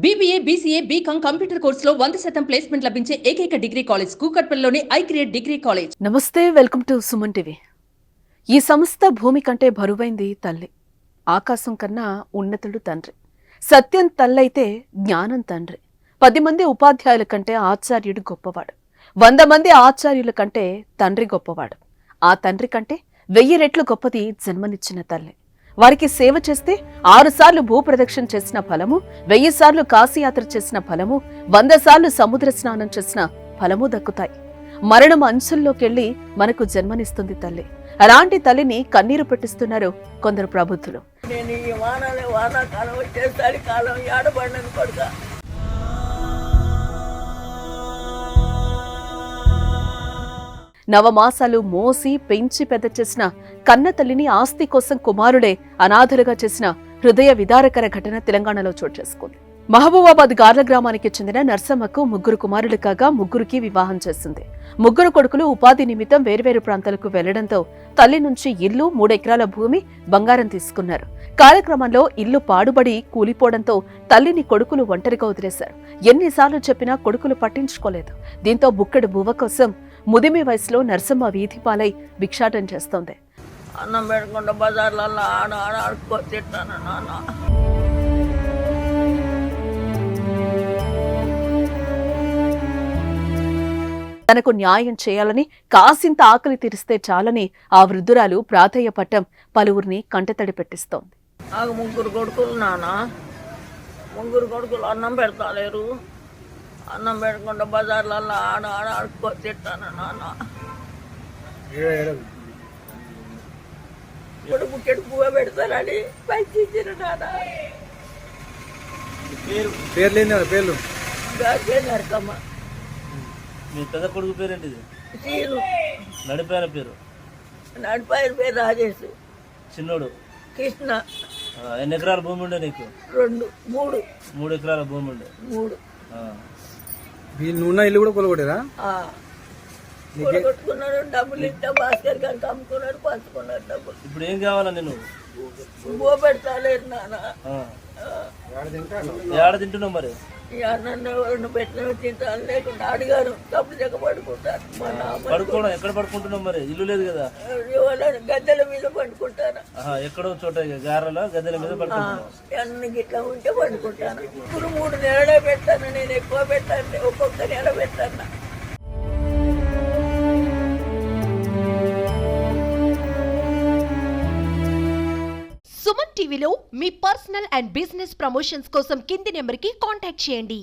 BBA, BCA, BCom computer కోర్సులో 100% placement లభించే ఏకైక డిగ్రీ కాలేజ్ కూకట్పల్లిలోని ఐక్రియేట్ డిగ్రీ కాలేజ్. నమస్తే, వెల్కమ్ టు సుమన్ టీవీ. ఈ సంస్థ భూమి కంటే బరువైంది తల్లి, ఆకాశం కన్నా ఉన్నతుడు తండ్రి, సత్యం తల్లైతే జ్ఞానం తండ్రి. 10 మంది ఉపాధ్యాయుల కంటే ఆచార్యుడు గొప్పవాడు, 100 మంది ఆచార్యుల కంటే తండ్రి గొప్పవాడు. ఆ తండ్రి కంటే 1000 రెట్లు గొప్పది జన్మనిచ్చిన తల్లి. వారికి సేవ చేస్తే 6 సార్లు భూప్రదక్షిణ చేసిన ఫలము, 1000 సార్లు కాశీయాత్ర చేసిన ఫలము, 100 సార్లు సముద్ర స్నానం చేసిన ఫలము దక్కుతాయి. మరణం అంచుల్లోకెళ్లి మనకు జన్మనిస్తుంది తల్లి. అలాంటి తల్లిని కన్నీరు పెట్టిస్తున్నారు కొందరు ప్రబుద్ధులు. నవమాసాలు మోసి పెంచి పెద్ద చేసిన కన్న తల్లిని ఆస్తి కోసం కుమారుడే అనాథలుగా చేసిన హృదయ విదారకర ఘటన తెలంగాణలో చోటు చేసుకుంది. మహబూబాబాద్ గార్ల గ్రామానికి చెందిన నర్సమ్మకు 3 కుమారులు కాగా 3కి వివాహం చేసింది. 3 కొడుకులు ఉపాధి నిమిత్తం వేర్వేరు ప్రాంతాలకు వెళ్లడంతో తల్లి నుంచి ఇల్లు, 3 ఎకరాల భూమి, బంగారం తీసుకున్నారు. కాలక్రమంలో ఇల్లు పాడుబడి కూలిపోవడంతో తల్లిని కొడుకులు ఒంటరిగా వదిలేశారు. ఎన్నిసార్లు చెప్పినా కొడుకులు పట్టించుకోలేదు. దీంతో బుక్కడు బువ్వ కోసం ముదిమి వయసులో నర్సమ్మ వీధి పాలై భిక్షాటం చేస్తోంది. అన్నం పెడకుండా బజార్లలో ఆడుకోతిట్టాను నాన్న. తనకు న్యాయం చేయాలని, కాసింత ఆకలి తీరిస్తే చాలని ఆ వృద్ధురాలు ప్రాధేయపట్టం పలువురిని కంటతడి పెట్టిస్తోంది. నాకు 3 కొడుకులు నాన్న. 3 కొడుకులు అన్నం పెడతాలేరు. అన్నం పెట్టకుండా బజార్లలో ఆడుకోతిట్టాను నాన్న. ఇప్పుడు బుక్కెడు పువ్వు పెడతారని పైకి ఇచ్చిన నాన్న. పేర్లు నరకమ్మ. మీ పెద్ద కొడుకు పేరేంటిది? సీను. నడిపాయన పేరు? నడిపాయన పేరు రాజేష్. చిన్నోడు కృష్ణ. ఎన్ని ఎకరాల భూమి ఉండే నీకు? 2, 3. 3 ఎకరాల భూమి ఉండే. 3. వీళ్ళు ఇల్లు కూడా కొలగొట్టారా? కొట్టుకున్నాడు. డబ్బులు ఇస్తే భాస్కర్ గారికి అమ్ముకున్నాడు, పంచుకున్నాడు డబ్బులు. ఇప్పుడు ఏం కావాలా నేను? బో పెడతాలేరు నాన్న. ఏడ తింటున్నావు మరి? నన్ను ఎవరు పెట్టిన తింటాను, లేకుండా అడిగాను డబ్బులు చెక్క పడుకుంటాను. పడుకోవడం ఎక్కడ పడుకుంటున్నావు మరి? ఇల్లు లేదు కదా? గద్దెల మీద పండుకుంటాను. ఎక్కడో చోట గారెల గద్దెల మీద పడుకుంటున్నావు? అన్ని గిట్లా ఉంటే పండుకుంటాను. ఇప్పుడు 3 నెలలే పెట్టాను. నేను ఎక్కువ పెట్టాను, ఒక్కొక్క నెల పెట్టాను. సుమన్ టీవీలో మీ పర్సనల్ అండ్ బిజినెస్ ప్రమోషన్స్ కోసం కింది నెంబర్కి కాంటాక్ట్ చేయండి.